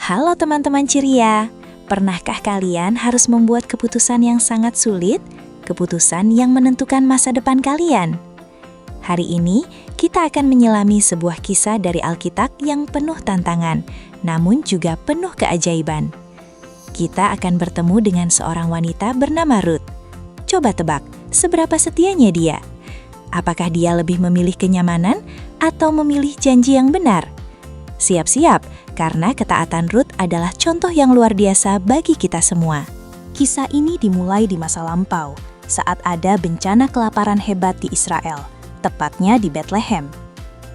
Halo teman-teman ceria, pernahkah kalian harus membuat keputusan yang sangat sulit? Keputusan yang menentukan masa depan kalian? Hari ini, kita akan menyelami sebuah kisah dari Alkitab yang penuh tantangan, namun juga penuh keajaiban. Kita akan bertemu dengan seorang wanita bernama Ruth. Coba tebak, seberapa setianya dia? Apakah dia lebih memilih kenyamanan atau memilih janji yang benar? Siap-siap, karena ketaatan Ruth adalah contoh yang luar biasa bagi kita semua. Kisah ini dimulai di masa lampau, saat ada bencana kelaparan hebat di Israel, tepatnya di Bethlehem.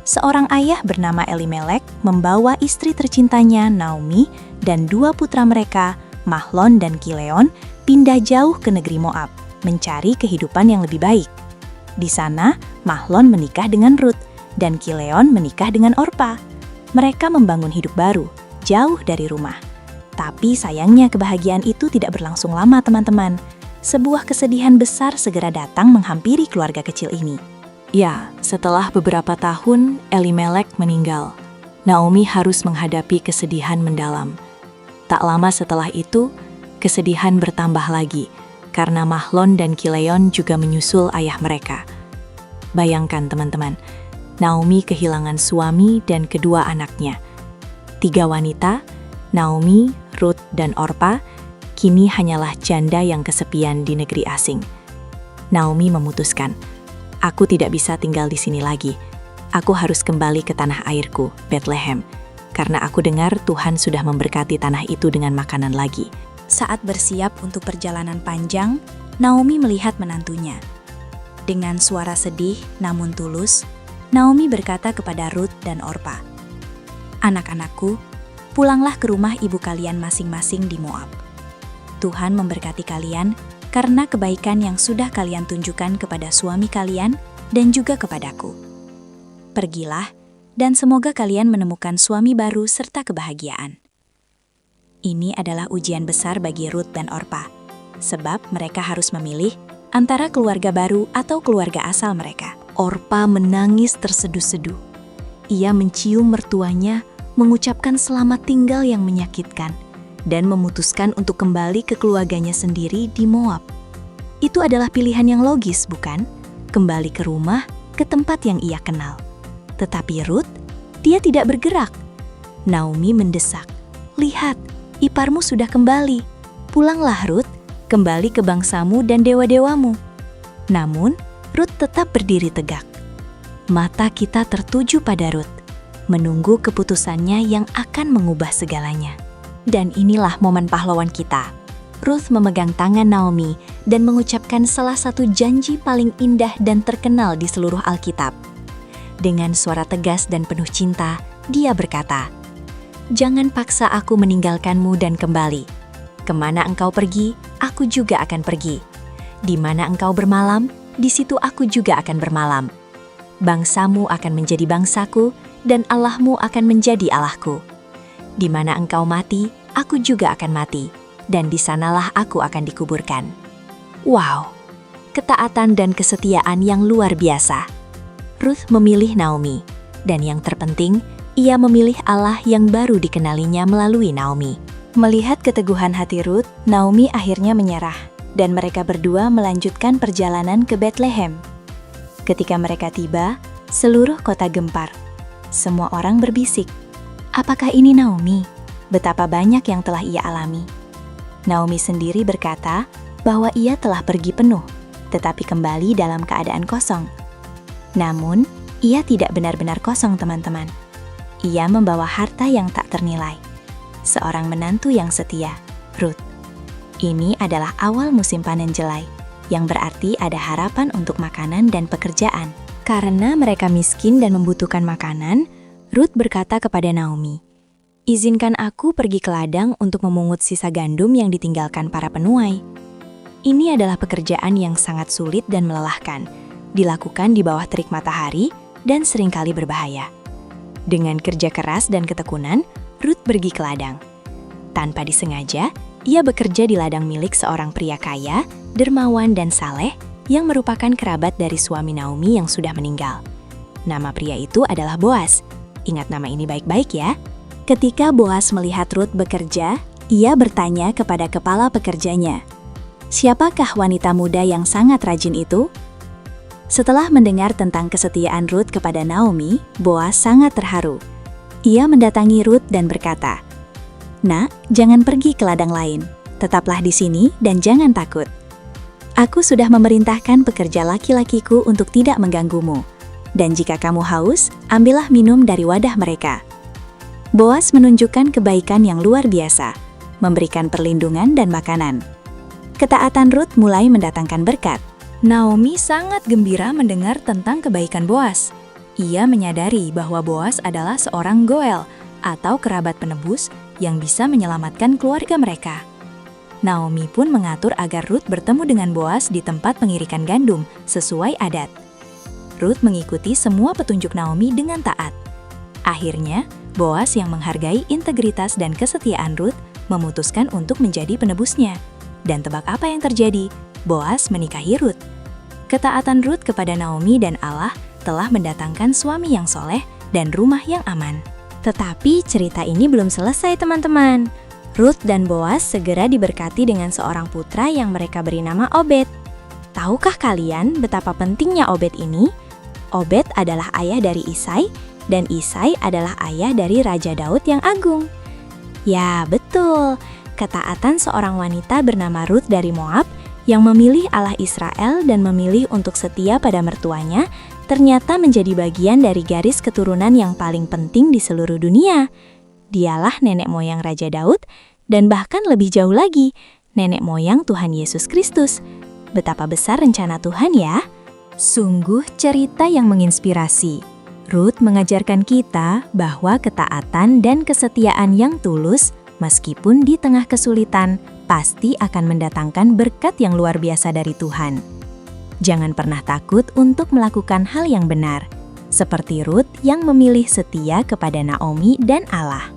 Seorang ayah bernama Elimelek membawa istri tercintanya Naomi dan dua putra mereka, Mahlon dan Kileon, pindah jauh ke negeri Moab, mencari kehidupan yang lebih baik. Di sana, Mahlon menikah dengan Ruth, dan Kileon menikah dengan Orpa. Mereka membangun hidup baru, jauh dari rumah. Tapi sayangnya kebahagiaan itu tidak berlangsung lama, teman-teman. Sebuah kesedihan besar segera datang menghampiri keluarga kecil ini. Ya, setelah beberapa tahun, Elimelek meninggal. Naomi harus menghadapi kesedihan mendalam. Tak lama setelah itu, kesedihan bertambah lagi, karena Mahlon dan Kileon juga menyusul ayah mereka. Bayangkan teman-teman, Naomi kehilangan suami dan kedua anaknya. 3 wanita, Naomi, Ruth, dan Orpa, kini hanyalah janda yang kesepian di negeri asing. Naomi memutuskan, "Aku tidak bisa tinggal di sini lagi. Aku harus kembali ke tanah airku, Bethlehem, karena aku dengar Tuhan sudah memberkati tanah itu dengan makanan lagi." Saat bersiap untuk perjalanan panjang, Naomi melihat menantunya. Dengan suara sedih namun tulus, Naomi berkata kepada Ruth dan Orpa, "Anak-anakku, pulanglah ke rumah ibu kalian masing-masing di Moab. Tuhan memberkati kalian karena kebaikan yang sudah kalian tunjukkan kepada suami kalian dan juga kepadaku. Pergilah, dan semoga kalian menemukan suami baru serta kebahagiaan." Ini adalah ujian besar bagi Ruth dan Orpa, sebab mereka harus memilih antara keluarga baru atau keluarga asal mereka. Orpa menangis terseduh-seduh. Ia mencium mertuanya, mengucapkan selamat tinggal yang menyakitkan, dan memutuskan untuk kembali ke keluarganya sendiri di Moab. Itu adalah pilihan yang logis, bukan? Kembali ke rumah, ke tempat yang ia kenal. Tetapi Ruth, dia tidak bergerak. Naomi mendesak, "Lihat, iparmu sudah kembali. Pulanglah Ruth, kembali ke bangsamu dan dewa-dewamu." Namun, Ruth tetap berdiri tegak. Mata kita tertuju pada Ruth, menunggu keputusannya yang akan mengubah segalanya. Dan inilah momen pahlawan kita. Ruth memegang tangan Naomi dan mengucapkan salah satu janji paling indah dan terkenal di seluruh Alkitab. Dengan suara tegas dan penuh cinta, dia berkata, "Jangan paksa aku meninggalkanmu dan kembali. Kemana engkau pergi, aku juga akan pergi. Di mana engkau bermalam, di situ aku juga akan bermalam. Bangsamu akan menjadi bangsaku, dan Allahmu akan menjadi Allahku. Di mana engkau mati, aku juga akan mati, dan di sanalah aku akan dikuburkan." Wow, ketaatan dan kesetiaan yang luar biasa. Ruth memilih Naomi, dan yang terpenting, ia memilih Allah yang baru dikenalinya melalui Naomi. Melihat keteguhan hati Ruth, Naomi akhirnya menyerah, dan mereka berdua melanjutkan perjalanan ke Bethlehem. Ketika mereka tiba, seluruh kota gempar. Semua orang berbisik, "Apakah ini Naomi? Betapa banyak yang telah ia alami." Naomi sendiri berkata bahwa ia telah pergi penuh, tetapi kembali dalam keadaan kosong. Namun, ia tidak benar-benar kosong, teman-teman. Ia membawa harta yang tak ternilai. Seorang menantu yang setia, Ruth. Ini adalah awal musim panen jelai, yang berarti ada harapan untuk makanan dan pekerjaan. Karena mereka miskin dan membutuhkan makanan, Ruth berkata kepada Naomi, "Izinkan aku pergi ke ladang untuk memungut sisa gandum yang ditinggalkan para penuai." Ini adalah pekerjaan yang sangat sulit dan melelahkan, dilakukan di bawah terik matahari dan seringkali berbahaya. Dengan kerja keras dan ketekunan, Ruth pergi ke ladang. Tanpa disengaja, ia bekerja di ladang milik seorang pria kaya, dermawan dan saleh yang merupakan kerabat dari suami Naomi yang sudah meninggal. Nama pria itu adalah Boaz. Ingat nama ini baik-baik ya. Ketika Boas melihat Rut bekerja, ia bertanya kepada kepala pekerjanya, "Siapakah wanita muda yang sangat rajin itu?" Setelah mendengar tentang kesetiaan Rut kepada Naomi, Boas sangat terharu. Ia mendatangi Rut dan berkata, "Nak, jangan pergi ke ladang lain. Tetaplah di sini dan jangan takut. Aku sudah memerintahkan pekerja laki-lakiku untuk tidak mengganggumu. Dan jika kamu haus, ambillah minum dari wadah mereka." Boas menunjukkan kebaikan yang luar biasa, memberikan perlindungan dan makanan. Ketaatan Rut mulai mendatangkan berkat. Naomi sangat gembira mendengar tentang kebaikan Boas. Ia menyadari bahwa Boas adalah seorang Goel atau kerabat penebus yang bisa menyelamatkan keluarga mereka. Naomi pun mengatur agar Rut bertemu dengan Boas di tempat pengirikan gandum sesuai adat. Rut mengikuti semua petunjuk Naomi dengan taat. Akhirnya, Boas yang menghargai integritas dan kesetiaan Rut memutuskan untuk menjadi penebusnya. Dan tebak apa yang terjadi? Boas menikahi Rut. Ketaatan Rut kepada Naomi dan Allah telah mendatangkan suami yang soleh dan rumah yang aman. Tetapi cerita ini belum selesai, teman-teman. Rut dan Boas segera diberkati dengan seorang putra yang mereka beri nama Obed. Tahukah kalian betapa pentingnya Obed ini? Obed adalah ayah dari Isai, dan Isai adalah ayah dari Raja Daud yang agung. Ya, betul. Ketaatan seorang wanita bernama Rut dari Moab yang memilih Allah Israel dan memilih untuk setia pada mertuanya ternyata menjadi bagian dari garis keturunan yang paling penting di seluruh dunia. Dialah nenek moyang Raja Daud dan bahkan lebih jauh lagi, nenek moyang Tuhan Yesus Kristus. Betapa besar rencana Tuhan ya. Sungguh cerita yang menginspirasi. Rut mengajarkan kita bahwa ketaatan dan kesetiaan yang tulus, meskipun di tengah kesulitan, pasti akan mendatangkan berkat yang luar biasa dari Tuhan. Jangan pernah takut untuk melakukan hal yang benar, seperti Rut yang memilih setia kepada Naomi dan Allah.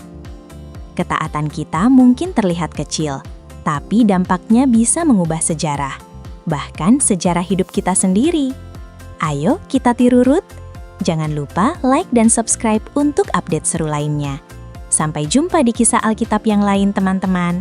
Ketaatan kita mungkin terlihat kecil, tapi dampaknya bisa mengubah sejarah, bahkan sejarah hidup kita sendiri. Ayo kita tiru Rut. Jangan lupa like dan subscribe untuk update seru lainnya. Sampai jumpa di kisah Alkitab yang lain, teman-teman.